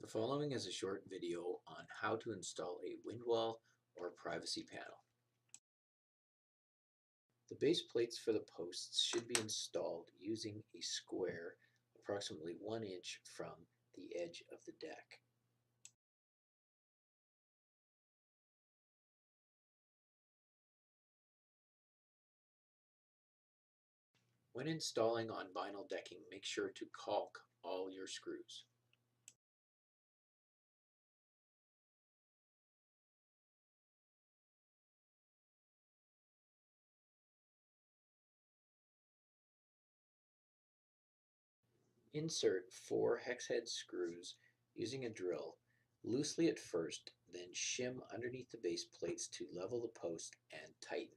The following is a short video on how to install a wind wall or privacy panel. The base plates for the posts should be installed using a square approximately 1 inch from the edge of the deck. When installing on vinyl decking, make sure to caulk all your screws. Insert 4 hex head screws using a drill, loosely at first, then shim underneath the base plates to level the post and tighten.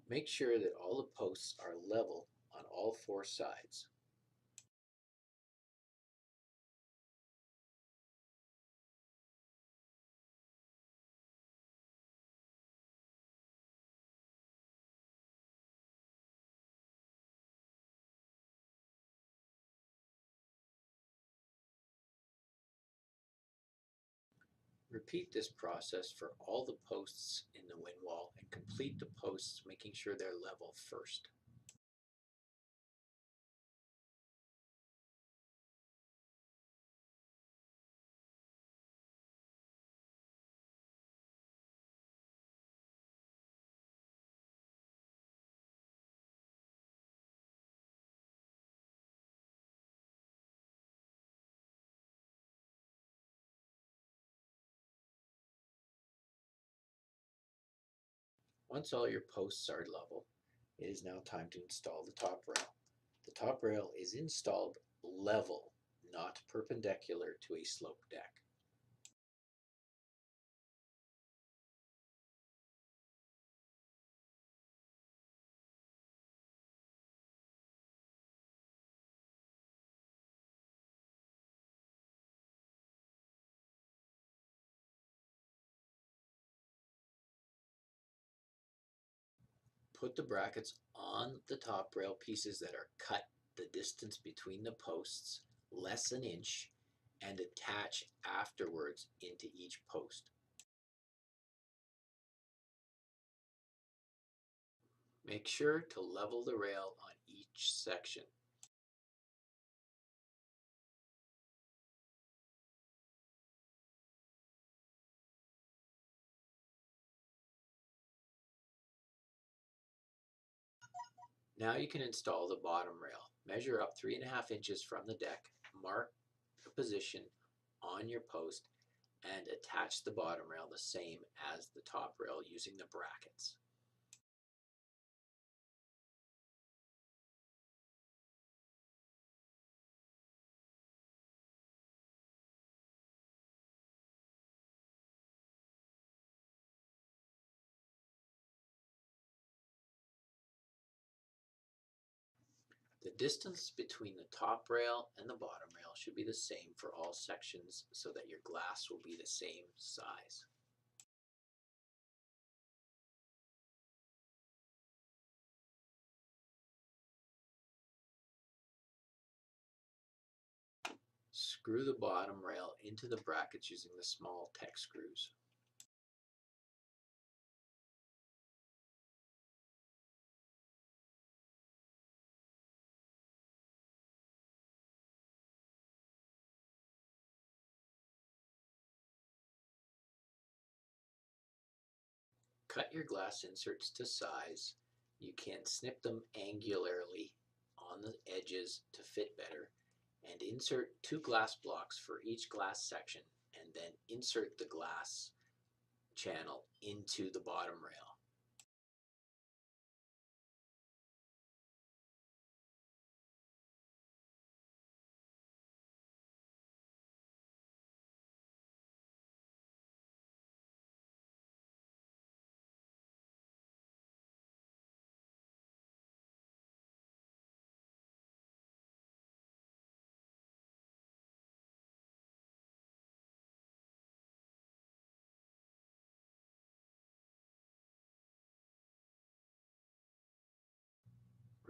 Make sure that all the posts are level on all 4 sides. Repeat this process for all the posts in the wind wall and complete the posts making sure they're level first. Once all your posts are level, it is now time to install the top rail. The top rail is installed level, not perpendicular to a sloped deck. Put the brackets on the top rail pieces that are cut the distance between the posts, less an inch, and attach afterwards into each post. Make sure to level the rail on each section. Now you can install the bottom rail. Measure up 3.5 inches from the deck, mark the position on your post, and attach the bottom rail the same as the top rail using the brackets. The distance between the top rail and the bottom rail should be the same for all sections so that your glass will be the same size. Screw the bottom rail into the brackets using the small Tek screws. Cut your glass inserts to size. You can snip them angularly on the edges to fit better, and insert 2 glass blocks for each glass section, and then insert the glass channel into the bottom rail.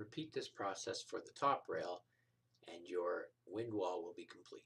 Repeat this process for the top rail and your wind wall will be complete.